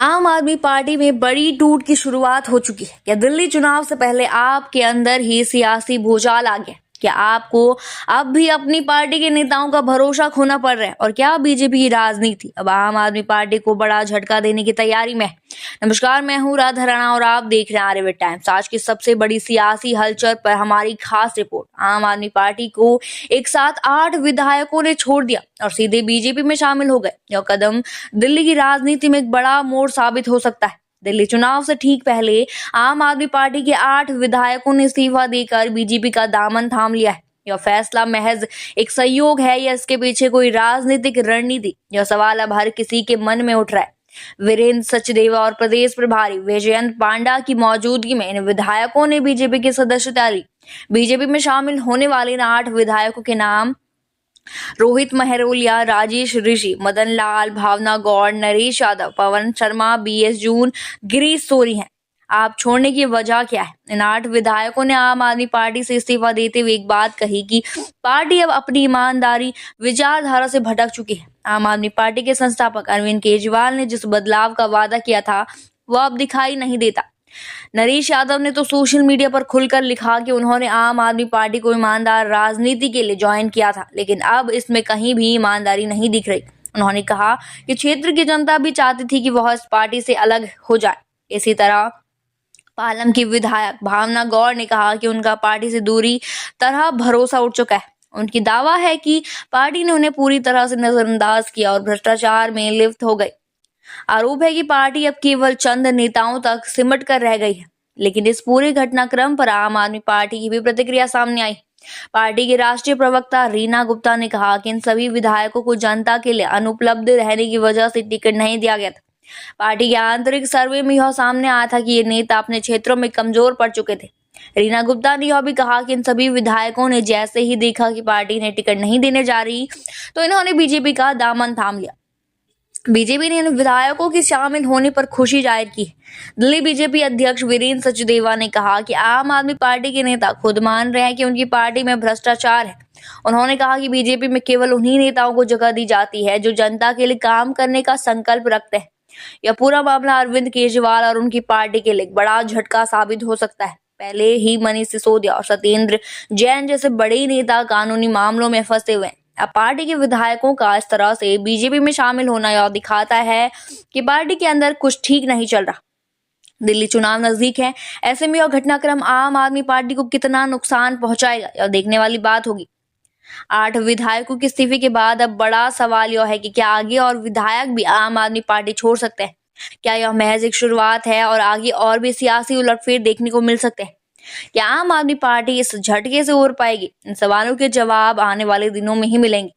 आम आदमी पार्टी में बड़ी टूट की शुरुआत हो चुकी है। क्या दिल्ली चुनाव से पहले आपके अंदर ही सियासी भूचाल आ गया? क्या आपको अब भी अपनी पार्टी के नेताओं का भरोसा खोना पड़ रहा है? और क्या बीजेपी की राजनीति अब आम आदमी पार्टी को बड़ा झटका देने की तैयारी में है? नमस्कार, मैं हूं राधा राणा और आप देख रहे हैं आर्यभट्ट टाइम्स। आज की सबसे बड़ी सियासी हलचल पर हमारी खास रिपोर्ट। आम आदमी पार्टी को एक साथ 8 विधायकों ने छोड़ दिया और सीधे बीजेपी में शामिल हो गए। यह कदम दिल्ली की राजनीति में एक बड़ा मोड़ साबित हो सकता है। दिल्ली चुनाव से ठीक पहले आम आदमी पार्टी के 8 विधायकों ने इस्तीफा देकर बीजेपी का दामन थाम लिया है। यह फैसला महज एक संयोग है या इसके पीछे कोई राजनीतिक रणनीति? यह सवाल अब हर किसी के मन में उठ रहा है। वीरेंद्र सचदेवा और प्रदेश प्रभारी विजयंत पांडा की मौजूदगी में इन विधायकों ने बीजेपी की सदस्यता ली। बीजेपी में शामिल होने वाले इन 8 विधायकों के नाम रोहित महरोलिया, राजेश ऋषि, मदन लाल, भावना गौड़, नरेश यादव, पवन शर्मा, बीएस जून, गिरीश सोरी हैं। आप छोड़ने की वजह क्या है? इन 8 विधायकों ने आम आदमी पार्टी से इस्तीफा देते हुए एक बात कही कि पार्टी अब अपनी ईमानदारी विचारधारा से भटक चुकी है। आम आदमी पार्टी के संस्थापक अरविंद केजरीवाल ने जिस बदलाव का वादा किया था वह अब दिखाई नहीं देता। नरेश यादव ने तो सोशल मीडिया पर खुलकर लिखा कि उन्होंने आम आदमी पार्टी को ईमानदार राजनीति के लिए ज्वाइन किया था, लेकिन अब इसमें कहीं भी ईमानदारी नहीं दिख रही। उन्होंने कहा कि क्षेत्र की जनता भी चाहती थी कि वह इस पार्टी से अलग हो जाए। इसी तरह पालम की विधायक भावना गौड़ ने कहा कि उनका पार्टी से दूरी तरह भरोसा उठ चुका है। उनकी दावा है कि पार्टी ने उन्हें पूरी तरह से नजरअंदाज किया और भ्रष्टाचार में लिप्त हो गई। आरोप है कि पार्टी अब केवल चंद नेताओं तक सिमट कर रह गई है। लेकिन इस पूरे घटनाक्रम पर आम आदमी पार्टी की भी प्रतिक्रिया सामने आई। पार्टी की राष्ट्रीय प्रवक्ता रीना गुप्ता ने कहा कि इन सभी विधायकों को जनता के लिए अनुपलब्ध रहने की वजह से टिकट नहीं दिया गया था। पार्टी के आंतरिक सर्वे में यह सामने आया था कि ये नेता अपने क्षेत्रों में कमजोर पड़ चुके थे। रीना गुप्ता ने यह भी कहा कि इन सभी विधायकों ने जैसे ही देखा कि पार्टी ने टिकट नहीं देने जा रही तो इन्होंने बीजेपी का दामन थाम लिया। बीजेपी ने इन विधायकों के शामिल होने पर खुशी जाहिर की। दिल्ली बीजेपी अध्यक्ष वीरेंद्र सचदेवा ने कहा कि आम आदमी पार्टी के नेता खुद मान रहे हैं कि उनकी पार्टी में भ्रष्टाचार है। उन्होंने कहा कि बीजेपी में केवल उन्हीं नेताओं को जगह दी जाती है जो जनता के लिए काम करने का संकल्प रखते हैं। यह पूरा मामला अरविंद केजरीवाल और उनकी पार्टी के लिए बड़ा झटका साबित हो सकता है। पहले ही मनीष सिसोदिया और सत्येंद्र जैन जैसे बड़े नेता कानूनी मामलों में फंसे हुए हैं। अब पार्टी के विधायकों का इस तरह से बीजेपी में शामिल होना यह दिखाता है कि पार्टी के अंदर कुछ ठीक नहीं चल रहा। दिल्ली चुनाव नजदीक है, ऐसे में यह घटनाक्रम आम आदमी पार्टी को कितना नुकसान पहुंचाएगा यह देखने वाली बात होगी। 8 विधायकों के इस्तीफे के बाद अब बड़ा सवाल यह है कि क्या आगे और विधायक भी आम आदमी पार्टी छोड़ सकते हैं? क्या यह महज एक शुरुआत है और आगे और भी सियासी उलटफेर देखने को मिल सकते हैं? क्या आम आदमी पार्टी इस झटके से उबर पाएगी? इन सवालों के जवाब आने वाले दिनों में ही मिलेंगे।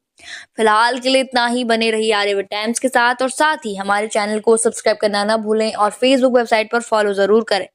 फिलहाल के लिए इतना ही। बने रहिए आर्यभट्ट टाइम्स के साथ और साथ ही हमारे चैनल को सब्सक्राइब करना ना भूलें और फेसबुक वेबसाइट पर फॉलो जरूर करें।